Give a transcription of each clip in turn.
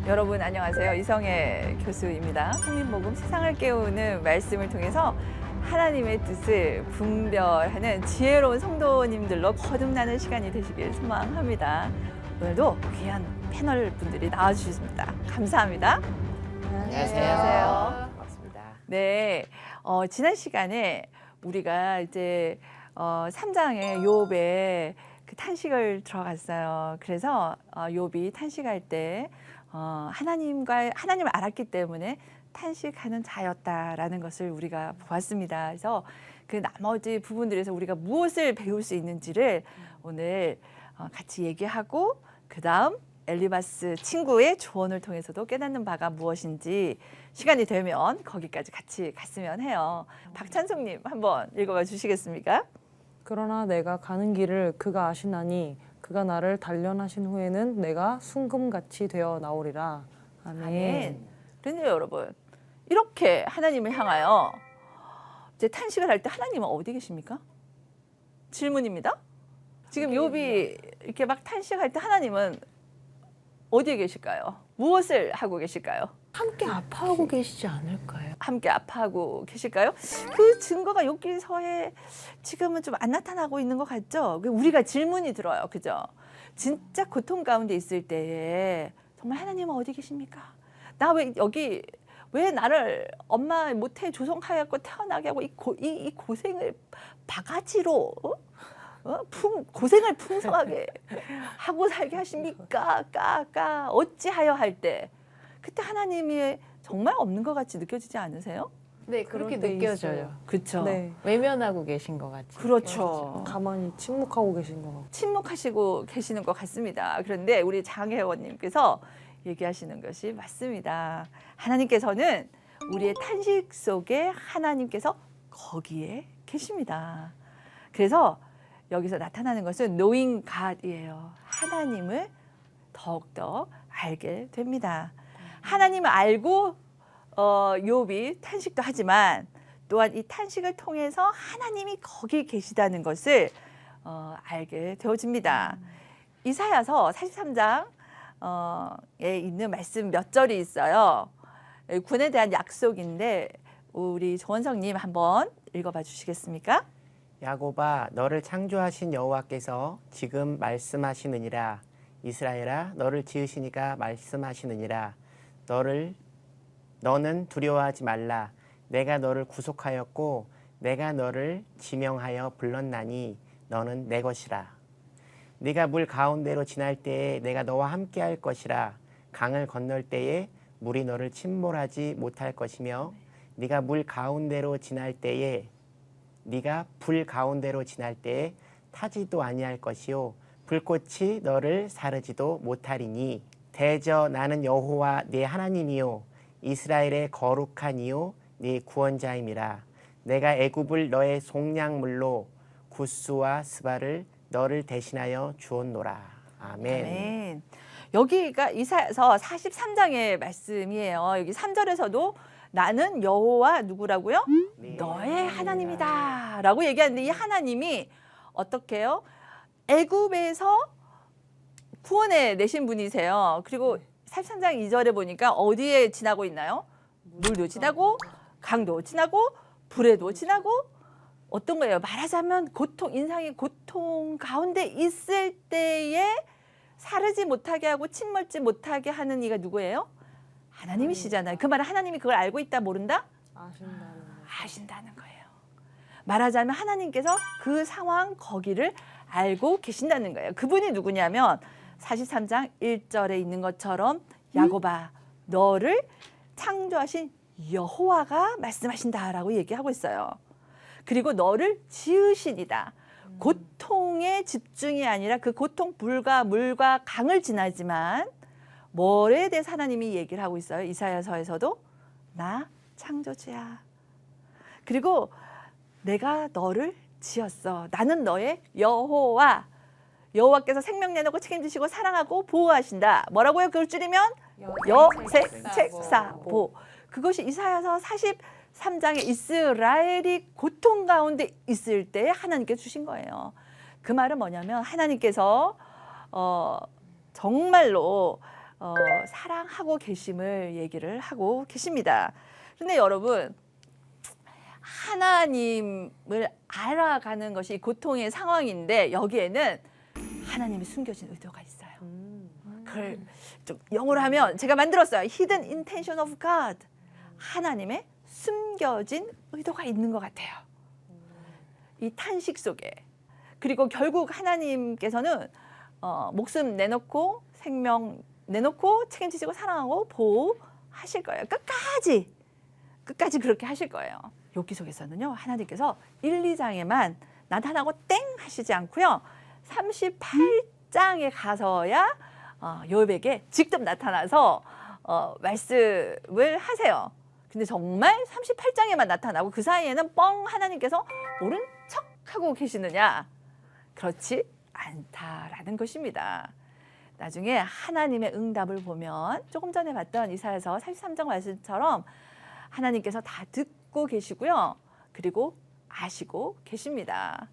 여러분 안녕하세요. 이성애 교수입니다. 국민복음 세상을 깨우는 말씀을 통해서 하나님의 뜻을 분별하는 지혜로운 성도님들로 거듭나는 시간이 되시길 소망합니다. 오늘도 귀한 패널 분들이 나와주셨습니다. 감사합니다. 안녕하세요. 반갑습니다. 네, 지난 시간에 우리가 이제 3장의 욥의 그 탄식을 들어갔어요. 그래서 욥이 탄식할 때 하나님을 알았기 때문에 탄식하는 자였다라는 것을 우리가 보았습니다. 그래서 그 나머지 부분들에서 우리가 무엇을 배울 수 있는지를 오늘 같이 얘기하고 그 다음 엘리바스 친구의 조언을 통해서도 깨닫는 바가 무엇인지 시간이 되면 거기까지 같이 갔으면 해요. 박찬성님 한번 읽어봐 주시겠습니까? 그러나 내가 가는 길을 그가 아시나니 그가 나를 단련하신 후에는 내가 순금같이 되어 나오리라. 아멘. 그런데 여러분 이렇게 하나님을 향하여 이제 탄식을 할 때 하나님은 어디 계십니까? 질문입니다. 지금 욥이 이렇게 막 탄식할 때 하나님은 어디에 계실까요? 무엇을 하고 계실까요? 함께 아파하고 계시지 않을까요? 함께 아파하고 계실까요? 그 증거가 욥기서에 지금은 좀 안 나타나고 있는 것 같죠? 우리가 질문이 들어요. 그죠? 진짜 고통 가운데 있을 때에 정말 하나님은 어디 계십니까? 나 왜 나를 엄마 못해 조성하였고 태어나게 하고 이 고생을 바가지로 고생을 풍성하게 하고 살게 하십니까? 어찌하여 할 때 그때 하나님이 정말 없는 것 같이 느껴지지 않으세요? 네, 그렇게 그럴 때 느껴져요. 있어요. 그렇죠. 네. 외면하고 계신 것 같이. 그렇죠. 가만히 침묵하고 계신 것 같고. 침묵하시고 계시는 것 같습니다. 그런데 우리 장혜원님께서 얘기하시는 것이 맞습니다. 하나님께서는 우리의 탄식 속에 하나님께서 거기에 계십니다. 그래서 여기서 나타나는 것은 knowing God이에요. 하나님을 더욱더 알게 됩니다. 하나님을 알고 욥이 탄식도 하지만 또한 이 탄식을 통해서 하나님이 거기 계시다는 것을 알게 되어집니다. 이사야서 43장에 있는 말씀 몇 절이 있어요. 군에 대한 약속인데 우리 조원성님 한번 읽어봐 주시겠습니까? 야곱아 너를 창조하신 여호와께서 지금 말씀하시느니라. 이스라엘아 너를 지으시니가 말씀하시느니라. 너는 두려워하지 말라. 내가 너를 구속하였고 내가 너를 지명하여 불렀나니 너는 내 것이라. 네가 물 가운데로 지날 때에 내가 너와 함께할 것이라. 강을 건널 때에 물이 너를 침몰하지 못할 것이며 네가 물 가운데로 지날 때에 네가 불 가운데로 지날 때에 타지도 아니할 것이요 불꽃이 너를 사르지도 못하리니 대저 나는 여호와 네 하나님이요 이스라엘의 거룩한 이요 네 구원자임이라. 내가 애굽을 너의 속량물로 구스와 스바를 너를 대신하여 주었노라. 아멘. 아멘. 여기가 이사야서 43장의 말씀이에요. 여기 3절에서도 나는 여호와 누구라고요? 너의 하나님이다 라고 얘기하는데 이 하나님이 어떻게 해요? 애굽에서 구원해 내신 분이세요. 그리고 43장 2절에 보니까 어디에 지나고 있나요? 물도 지나고 강도 지나고 불에도 지나고 어떤 거예요? 말하자면 인상의 고통 가운데 있을 때에 사르지 못하게 하고 침몰지 못하게 하는 이가 누구예요? 하나님이시잖아요. 그 말은 하나님이 그걸 알고 있다 모른다? 아신다는 거예요. 말하자면 하나님께서 그 상황 거기를 알고 계신다는 거예요. 그분이 누구냐면 43장 1절에 있는 것처럼 야곱아 너를 창조하신 여호와가 말씀하신다라고 얘기하고 있어요. 그리고 너를 지으시니다. 고통에 집중이 아니라 그 고통 불과 물과 강을 지나지만 뭐에 대해서 하나님이 얘기를 하고 있어요. 이사야서에서도 나 창조주야. 그리고 내가 너를 지었어. 나는 너의 여호와. 여호와께서 생명 내놓고 책임지시고 사랑하고 보호하신다. 뭐라고요? 그걸 줄이면 여색책사보. 그것이 이사야서 43장에 이스라엘이 고통 가운데 있을 때 하나님께 주신 거예요. 그 말은 뭐냐면 하나님께서 정말로 사랑하고 계심을 얘기를 하고 계십니다. 그런데 여러분, 하나님을 알아가는 것이 고통의 상황인데 여기에는 하나님이 숨겨진 의도가 있어요. 그걸 좀 영어로 하면 제가 만들었어요. Hidden intention of God. 하나님의 숨겨진 의도가 있는 것 같아요. 이 탄식 속에. 그리고 결국 하나님께서는 목숨 내놓고 생명 내놓고 책임지시고 사랑하고 보호하실 거예요. 끝까지 그렇게 하실 거예요. 욥기 속에서는요. 하나님께서 1, 2장에만 나타나고 땡 하시지 않고요. 38장에 가서야 욥에게 직접 나타나서 말씀을 하세요. 근데 정말 38장에만 나타나고 그 사이에는 뻥 하나님께서 모른 척하고 계시느냐? 그렇지 않다라는 것입니다. 나중에 하나님의 응답을 보면 조금 전에 봤던 이사야서 43장 말씀처럼 하나님께서 다 듣고 계시고요. 그리고 아시고 계십니다.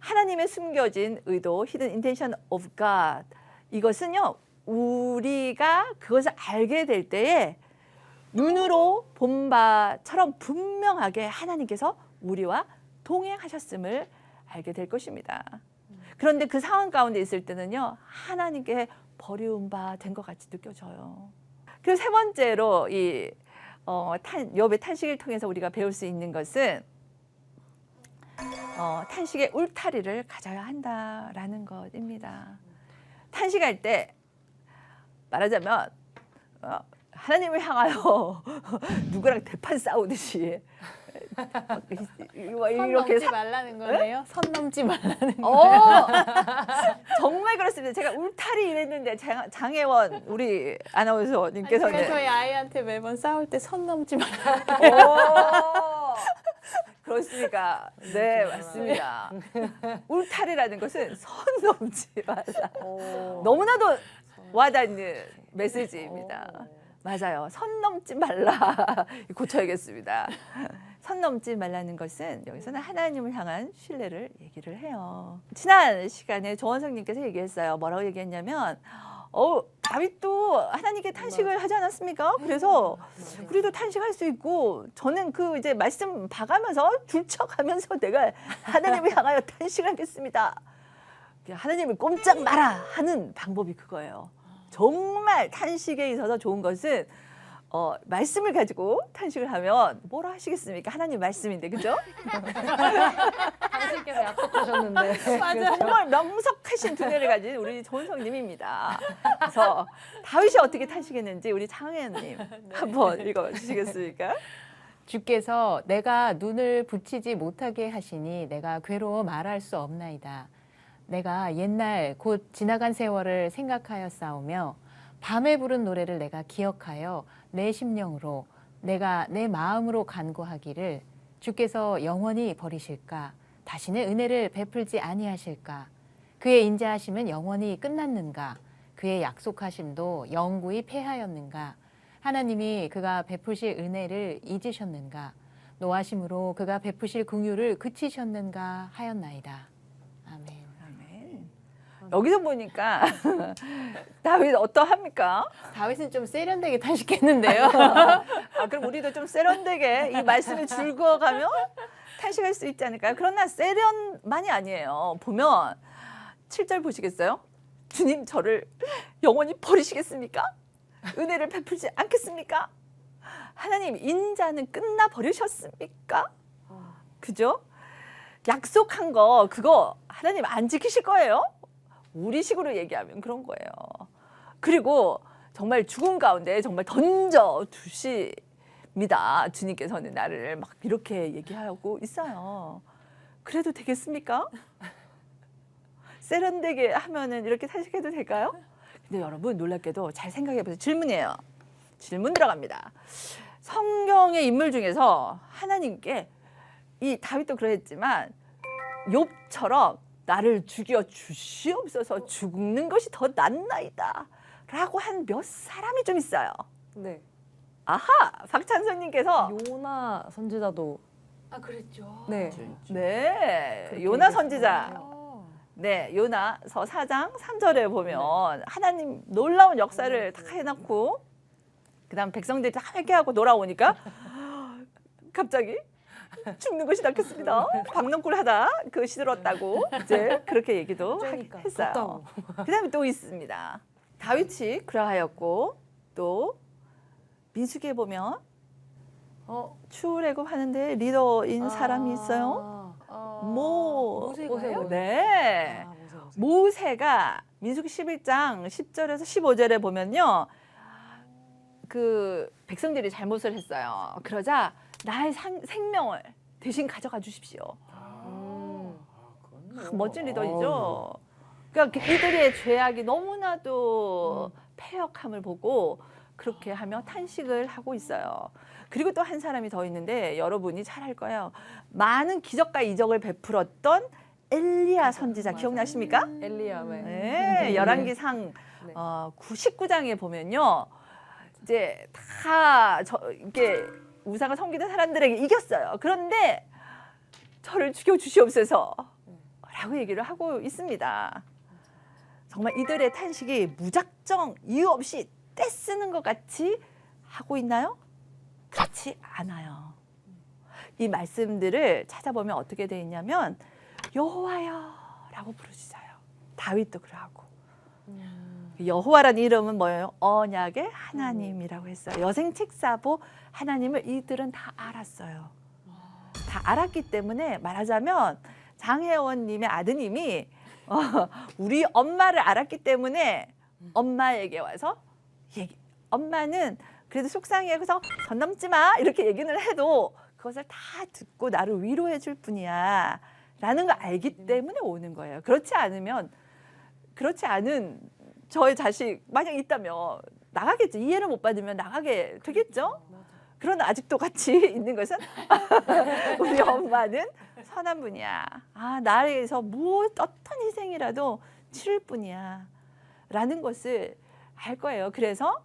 하나님의 숨겨진 의도, Hidden Intention of God. 이것은요. 우리가 그것을 알게 될 때에 눈으로 본 바처럼 분명하게 하나님께서 우리와 동행하셨음을 알게 될 것입니다. 그런데 그 상황 가운데 있을 때는요. 하나님께 버리운 바 된 것 같이 느껴져요. 그리고 세 번째로 이 욥의 탄식을 통해서 우리가 배울 수 있는 것은 탄식의 울타리를 가져야 한다라는 것입니다. 탄식할 때 말하자면 하나님을 향하여 누구랑 대판 싸우듯이 선 넘지 말라는 거네요. 선 넘지 말라는 정말 그렇습니다. 제가 울타리 이랬는데 장혜원 우리 아나운서님께서는 제가 저희 아이한테 매번 싸울 때 선 넘지 말라는 그렇습니까? 네, 맞습니다. 울타리라는 것은 선 넘지 말라. 너무나도 와닿는 메시지입니다. 맞아요. 선 넘지 말라. 고쳐야겠습니다. 선 넘지 말라는 것은 여기서는 하나님을 향한 신뢰를 얘기를 해요. 지난 시간에 조원성님께서 얘기했어요. 뭐라고 얘기했냐면 다윗도 하나님께 탄식을 하지 않았습니까? 그래서 우리도 탄식할 수 있고 저는 그 이제 말씀 봐가면서 줄쳐가면서 내가 하나님을 향하여 탄식하겠습니다. 하나님을 꼼짝 마라 하는 방법이 그거예요. 정말 탄식에 있어서 좋은 것은 말씀을 가지고 탄식을 하면 뭐라 하시겠습니까? 하나님 말씀인데, 그죠? 당신께서 약속하셨는데. 맞아요. 정말 명석하신 두뇌를 가진 우리 조은성님입니다. 그래서 다윗이 어떻게 탄식했는지 우리 장혜연님 한번 읽어주시겠습니까? 주께서 내가 눈을 붙이지 못하게 하시니 내가 괴로워 말할 수 없나이다. 내가 옛날 곧 지나간 세월을 생각하여 싸우며 밤에 부른 노래를 내가 기억하여 내 심령으로 내가 내 마음으로 간구하기를 주께서 영원히 버리실까? 다시는 은혜를 베풀지 아니하실까? 그의 인자하심은 영원히 끝났는가? 그의 약속하심도 영구히 패하였는가? 하나님이 그가 베푸실 은혜를 잊으셨는가? 노하심으로 그가 베푸실 긍휼을 그치셨는가 하였나이다. 아멘. 여기서 보니까 다윗 어떠합니까? 다윗은 좀 세련되게 탄식했는데요. 그럼 우리도 좀 세련되게 이 말씀을 즐거워가며 탄식할 수 있지 않을까요? 그러나 세련만이 아니에요. 보면 7절 보시겠어요? 주님 저를 영원히 버리시겠습니까? 은혜를 베풀지 않겠습니까? 하나님 인자는 끝나 버리셨습니까? 그죠? 약속한 거 그거 하나님 안 지키실 거예요? 우리 식으로 얘기하면 그런 거예요. 그리고 정말 죽음 가운데 정말 던져 두십니다. 주님께서는 나를 막 이렇게 얘기하고 있어요. 그래도 되겠습니까? 세련되게 하면은 이렇게 탄식해도 될까요? 근데 여러분 놀랍게도 잘 생각해 보세요. 질문이에요. 질문 들어갑니다. 성경의 인물 중에서 하나님께 이 다윗도 그랬지만 욥처럼 나를 죽여 주시옵소서 죽는 것이 더 낫나이다 라고 한 몇 사람이 좀 있어요. 네. 아하! 박찬선님께서 요나 선지자도 아 그랬죠. 네. 네 그렇게 요나 얘기했어요. 선지자 네, 요나서 4장 3절에 보면 하나님 놀라운 역사를 다 해놓고 그다음 백성들이 다 회개하고 돌아오니까 갑자기 죽는 것이 낫겠습니다. 박농골 하다 그 시들었다고 이제 그렇게 얘기도 쩌니까, 했어요. 덥다고. 그다음에 또 있습니다. 다윗이 그러하였고 또 민수기에 보면 출애굽 하는데 리더인 사람이 있어요. 모세가요? 네. 모세가 민수기 11장 10절에서 15절에 보면요. 그 백성들이 잘못을 했어요. 그러자 나의 생명을 대신 가져가 주십시오. 멋진 리더이죠. 그러니까 이들의 죄악이 너무나도 패역함을 보고 그렇게 하며 탄식을 하고 있어요. 그리고 또 한 사람이 더 있는데 여러분이 잘 알 거예요. 많은 기적과 이적을 베풀었던 엘리야 선지자 기억나십니까? 엘리야. 네, 열왕기상 네. 19장에 보면요. 이제 이게 우상을 섬기는 사람들에게 이겼어요. 그런데 저를 죽여 주시옵소서 라고 얘기를 하고 있습니다. 정말 이들의 탄식이 무작정 이유 없이 떼쓰는 것 같이 하고 있나요? 그렇지 않아요. 이 말씀들을 찾아보면 어떻게 되어 있냐면 여호와여 라고 부르시잖아요. 다윗도 그러하고. 여호와라는 이름은 뭐예요? 언약의 하나님이라고 했어요. 여생 책사보 하나님을 이들은 다 알았어요. 다 알았기 때문에 말하자면 장혜원님의 아드님이 우리 엄마를 알았기 때문에 엄마에게 와서 엄마는 그래도 속상해서 선 넘지 마 이렇게 얘기를 해도 그것을 다 듣고 나를 위로해 줄 뿐이야 라는 걸 알기 때문에 오는 거예요. 그렇지 않은 저의 자식 만약 있다면 나가겠죠. 이해를 못 받으면 나가게 되겠죠. 그러나 아직도 같이 있는 것은 우리 엄마는 선한 분이야. 나를 위해서 어떤 희생이라도 치를 뿐이야 라는 것을 알 거예요. 그래서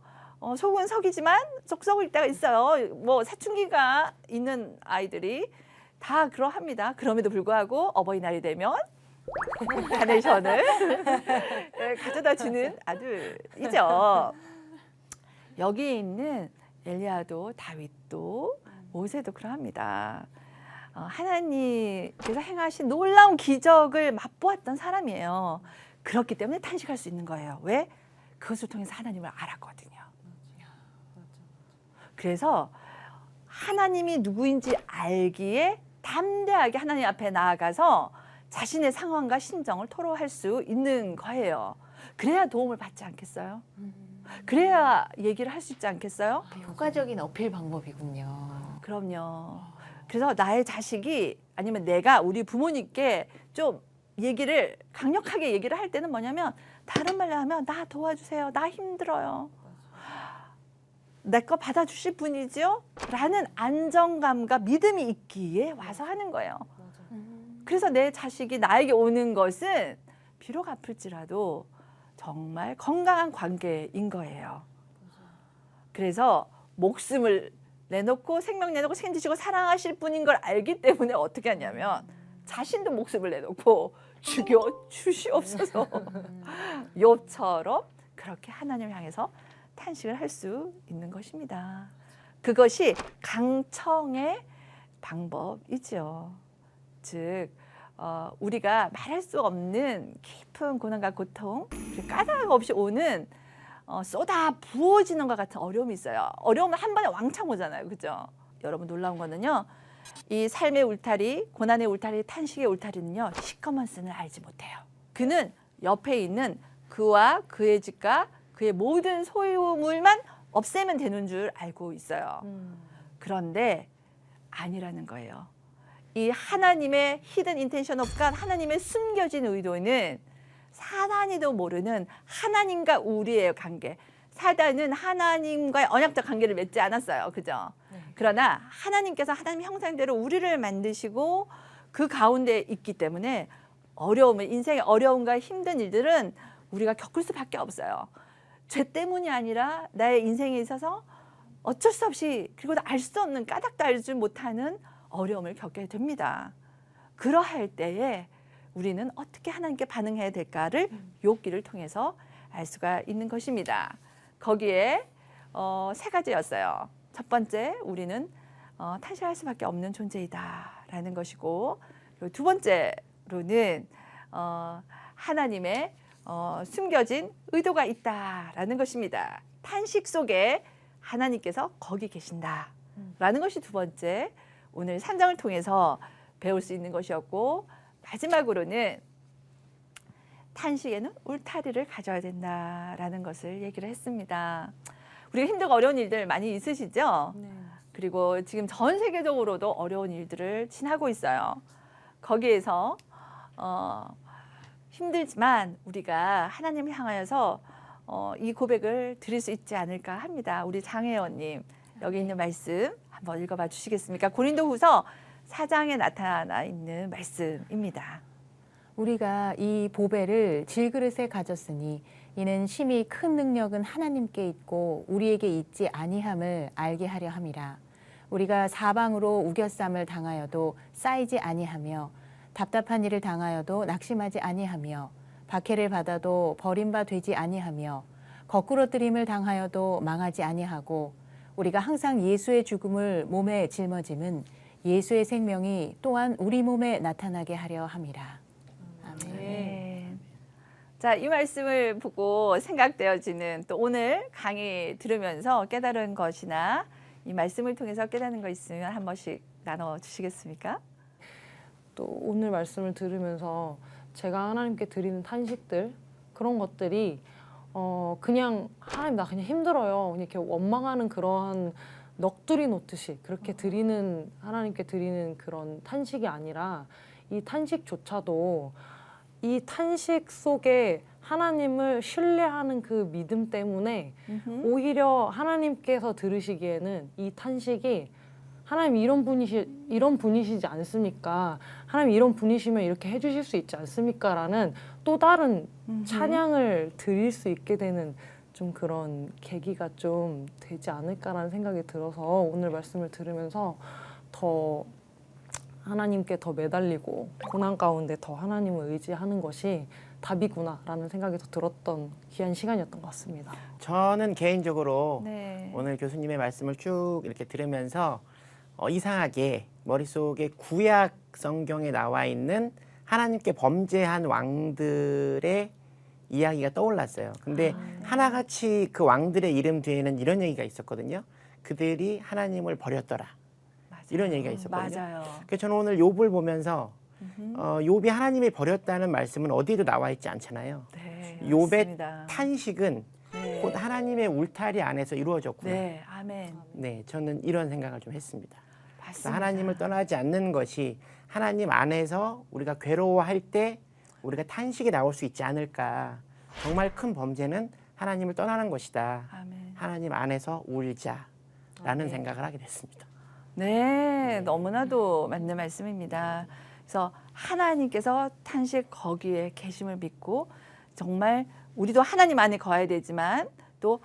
속은 석이지만 속 썩을 때가 있어요. 뭐 사춘기가 있는 아이들이 다 그러합니다. 그럼에도 불구하고 어버이날이 되면 카네이션을 가져다 주는 아들이죠. 여기 있는 엘리야도 다윗도 모세도 그러합니다. 하나님께서 행하신 놀라운 기적을 맛보았던 사람이에요. 그렇기 때문에 탄식할 수 있는 거예요. 왜? 그것을 통해서 하나님을 알았거든요. 그래서 하나님이 누구인지 알기에 담대하게 하나님 앞에 나아가서 자신의 상황과 심정을 토로할 수 있는 거예요. 그래야 도움을 받지 않겠어요? 그래야 얘기를 할 수 있지 않겠어요? 효과적인 어필 방법이군요. 그럼요. 그래서 나의 자식이 아니면 내가 우리 부모님께 좀 강력하게 얘기를 할 때는 뭐냐면 다른 말로 하면 나 도와주세요. 나 힘들어요. 내 거 받아주실 분이지요? 라는 안정감과 믿음이 있기에 와서 하는 거예요. 그래서 내 자식이 나에게 오는 것은 비록 아플지라도 정말 건강한 관계인 거예요. 그래서 목숨을 내놓고 생명 내놓고 책임지시고 사랑하실 분인 걸 알기 때문에 어떻게 하냐면 자신도 목숨을 내놓고 죽여 주시옵소서. 욥처럼 그렇게 하나님을 향해서 탄식을 할 수 있는 것입니다. 그것이 강청의 방법이죠. 즉 우리가 말할 수 없는 깊은 고난과 고통, 까닭 없이 오는 쏟아 부어지는 것 같은 어려움이 있어요. 어려움은 한 번에 왕창 오잖아요. 그죠? 여러분 놀라운 거는요. 이 삶의 울타리, 고난의 울타리, 탄식의 울타리는요. 시커먼 쓴을 알지 못해요. 그는 옆에 있는 그와 그의 집과 그의 모든 소유물만 없애면 되는 줄 알고 있어요. 그런데 아니라는 거예요. 이 하나님의 히든 인텐션 오브 갓, 하나님의 숨겨진 의도는 사단이도 모르는 하나님과 우리의 관계. 사단은 하나님과의 언약적 관계를 맺지 않았어요. 그죠? 그러나 하나님께서 하나님 형상대로 우리를 만드시고 그 가운데 있기 때문에 인생의 어려움과 힘든 일들은 우리가 겪을 수밖에 없어요. 죄 때문이 아니라 나의 인생에 있어서 어쩔 수 없이 그리고 알 수 없는 까닭도 알지 못하는 어려움을 겪게 됩니다. 그러할 때에 우리는 어떻게 하나님께 반응해야 될까를 욥기를 통해서 알 수가 있는 것입니다. 거기에 세 가지였어요. 첫 번째, 우리는 탄식할 수밖에 없는 존재이다라는 것이고, 그리고 두 번째로는 하나님의 숨겨진 의도가 있다라는 것입니다. 탄식 속에 하나님께서 거기 계신다라는 것이 두 번째, 오늘 3장을 통해서 배울 수 있는 것이었고, 마지막으로는 탄식에는 울타리를 가져야 된다라는 것을 얘기를 했습니다. 우리가 힘들고 어려운 일들 많이 있으시죠? 네. 그리고 지금 전 세계적으로도 어려운 일들을 지나고 있어요. 거기에서 힘들지만 우리가 하나님을 향하여서 이 고백을 드릴 수 있지 않을까 합니다. 우리 장혜원님, 여기 있는 말씀 한번 읽어봐 주시겠습니까? 고린도후서 4장에 나타나 있는 말씀입니다. 우리가 이 보배를 질그릇에 가졌으니 이는 심히 큰 능력은 하나님께 있고 우리에게 있지 아니함을 알게 하려 함이라. 우리가 사방으로 우겨쌈을 당하여도 쌓이지 아니하며 답답한 일을 당하여도 낙심하지 아니하며 박해를 받아도 버림바 되지 아니하며 거꾸러뜨림을 당하여도 망하지 아니하고 우리가 항상 예수의 죽음을 몸에 짊어짐은 예수의 생명이 또한 우리 몸에 나타나게 하려 함이라. 아멘. 네. 자, 이 말씀을 보고 생각되어지는 또 오늘 강의 들으면서 깨달은 것이나 이 말씀을 통해서 깨닫는 거 있으면 한 번씩 나눠 주시겠습니까? 또 오늘 말씀을 들으면서 제가 하나님께 드리는 탄식들 그런 것들이 그냥 하나님 나 그냥 힘들어요. 그냥 이렇게 원망하는 그러한 넋두리 놓듯이 그렇게 드리는 하나님께 드리는 그런 탄식이 아니라 이 탄식조차도 이 탄식 속에 하나님을 신뢰하는 그 믿음 때문에 오히려 하나님께서 들으시기에는 이 탄식이 하나님 이런 분이시지 않습니까? 하나님 이런 분이시면 이렇게 해주실 수 있지 않습니까? 라는 또 다른 찬양을 드릴 수 있게 되는 좀 그런 계기가 좀 되지 않을까라는 생각이 들어서 오늘 말씀을 들으면서 더 하나님께 더 매달리고 고난 가운데 더 하나님을 의지하는 것이 답이구나라는 생각이 더 들었던 귀한 시간이었던 것 같습니다. 저는 개인적으로 네. 오늘 교수님의 말씀을 쭉 이렇게 들으면서 이상하게 머릿속에 구약 성경에 나와 있는 하나님께 범죄한 왕들의 이야기가 떠올랐어요. 근데 하나같이 그 왕들의 이름 뒤에는 이런 얘기가 있었거든요. 그들이 하나님을 버렸더라. 맞아요. 이런 얘기가 있었거든요. 맞아요. 그래서 저는 오늘 욥을 보면서 욥이 하나님이 버렸다는 말씀은 어디에도 나와 있지 않잖아요. 네, 욥의 맞습니다. 탄식은 네. 곧 하나님의 울타리 안에서 이루어졌구나. 네, 아멘. 네, 저는 이런 생각을 좀 했습니다. 맞습니다. 하나님을 떠나지 않는 것이 하나님 안에서 우리가 괴로워할 때 우리가 탄식이 나올 수 있지 않을까. 정말 큰 범죄는 하나님을 떠나는 것이다. 아멘. 하나님 안에서 울자라는 생각을 하게 됐습니다. 네, 너무나도 맞는 말씀입니다. 그래서 하나님께서 탄식 거기에 계심을 믿고 정말 우리도 하나님 안에 거해야 되지만 또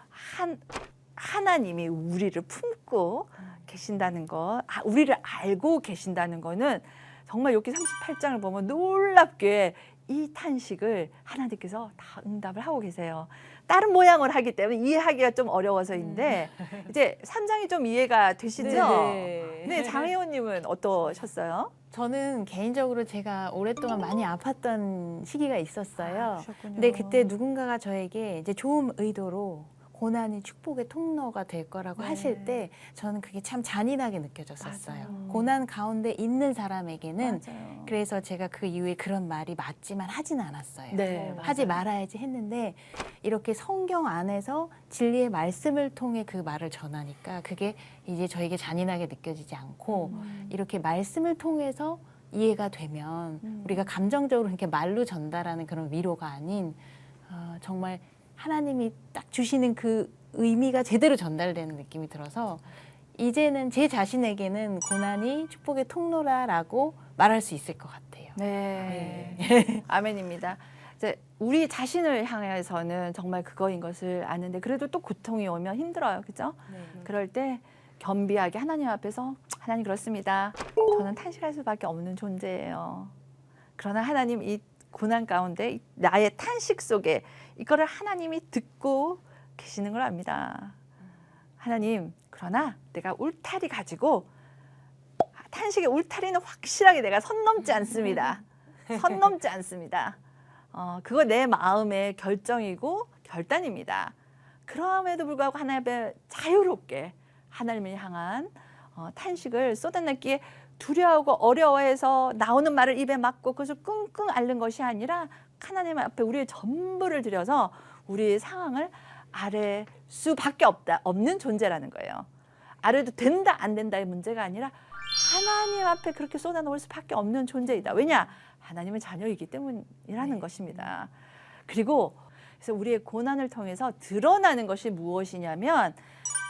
하나님이 우리를 품고 계신다는 것, 우리를 알고 계신다는 거는 정말 욥기 38장을 보면 놀랍게 이 탄식을 하나님께서 다 응답을 하고 계세요. 다른 모양을 하기 때문에 이해하기가 좀 어려워서인데 이제 3장이 좀 이해가 되시죠? 네네. 네, 장혜원님은 어떠셨어요? 저는 개인적으로 제가 오랫동안 많이 아팠던 시기가 있었어요. 그러셨군요. 근데 그때 누군가가 저에게 이제 좋은 의도로 고난이 축복의 통로가 될 거라고 네. 하실 때 저는 그게 참 잔인하게 느껴졌었어요. 맞아요. 고난 가운데 있는 사람에게는 맞아요. 그래서 제가 그 이후에 그런 말이 맞지만 하진 않았어요. 네, 하지 맞아요. 말아야지 했는데 이렇게 성경 안에서 진리의 말씀을 통해 그 말을 전하니까 그게 이제 저에게 잔인하게 느껴지지 않고 이렇게 말씀을 통해서 이해가 되면 우리가 감정적으로 이렇게 말로 전달하는 그런 위로가 아닌 정말 하나님이 딱 주시는 그 의미가 제대로 전달되는 느낌이 들어서 이제는 제 자신에게는 고난이 축복의 통로라라고 말할 수 있을 것 같아요. 네. 아멘입니다. 이제 우리 자신을 향해서는 정말 그거인 것을 아는데 그래도 또 고통이 오면 힘들어요. 그죠? 그럴 때 겸비하게 하나님 앞에서 하나님 그렇습니다. 저는 탄식할 수밖에 없는 존재예요. 그러나 하나님 이 고난 가운데 나의 탄식 속에 이거를 하나님이 듣고 계시는 걸 압니다. 하나님, 그러나 내가 울타리 가지고 탄식의 울타리는 확실하게 내가 선 넘지 않습니다. 선 넘지 않습니다. 그거 내 마음의 결정이고 결단입니다. 그럼에도 불구하고 하나님 앞에 자유롭게 하나님을 향한 탄식을 쏟아냈기에 두려워하고 어려워해서 나오는 말을 입에 막고 그것을 끙끙 앓는 것이 아니라 하나님 앞에 우리의 전부를 들여서 우리의 상황을 아뢰 수밖에 없는 존재라는 거예요. 아뢰도 된다 안 된다의 문제가 아니라 하나님 앞에 그렇게 쏟아놓을 수밖에 없는 존재이다. 왜냐? 하나님은 자녀이기 때문이라는 것입니다. 그리고 그래서 우리의 고난을 통해서 드러나는 것이 무엇이냐면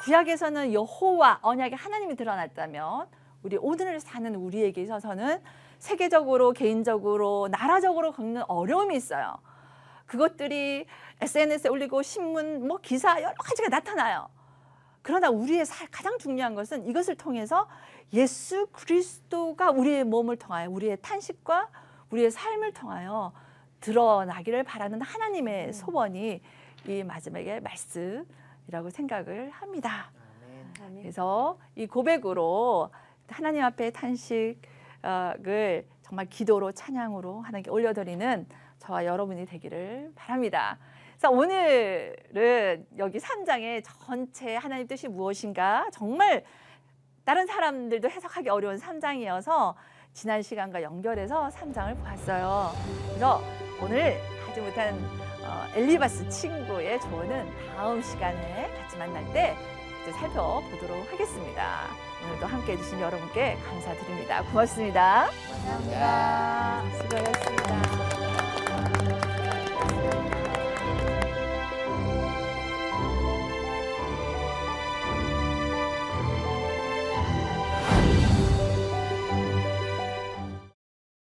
구약에서는 여호와 언약의 하나님이 드러났다면 우리 오늘을 사는 우리에게 있어서는 세계적으로 개인적으로 나라적으로 겪는 어려움이 있어요. 그것들이 SNS에 올리고 신문 뭐 기사 여러 가지가 나타나요. 그러나 우리의 가장 중요한 것은 이것을 통해서 예수 그리스도가 우리의 몸을 통하여 우리의 탄식과 우리의 삶을 통하여 드러나기를 바라는 하나님의 소원이 이 마지막의 말씀이라고 생각을 합니다. 그래서 이 고백으로 하나님 앞에 탄식을 정말 기도로 찬양으로 하나님께 올려드리는 저와 여러분이 되기를 바랍니다. 그래서 오늘은 여기 3장의 전체 하나님 뜻이 무엇인가 정말 다른 사람들도 해석하기 어려운 3장이어서 지난 시간과 연결해서 3장을 보았어요. 그래서 오늘 하지 못한 엘리바스 친구의 조언은 다음 시간에 같이 만날 때 이제 살펴보도록 하겠습니다. 오늘도 함께해 주신 여러분께 감사드립니다. 고맙습니다. 감사합니다. 수고하셨습니다.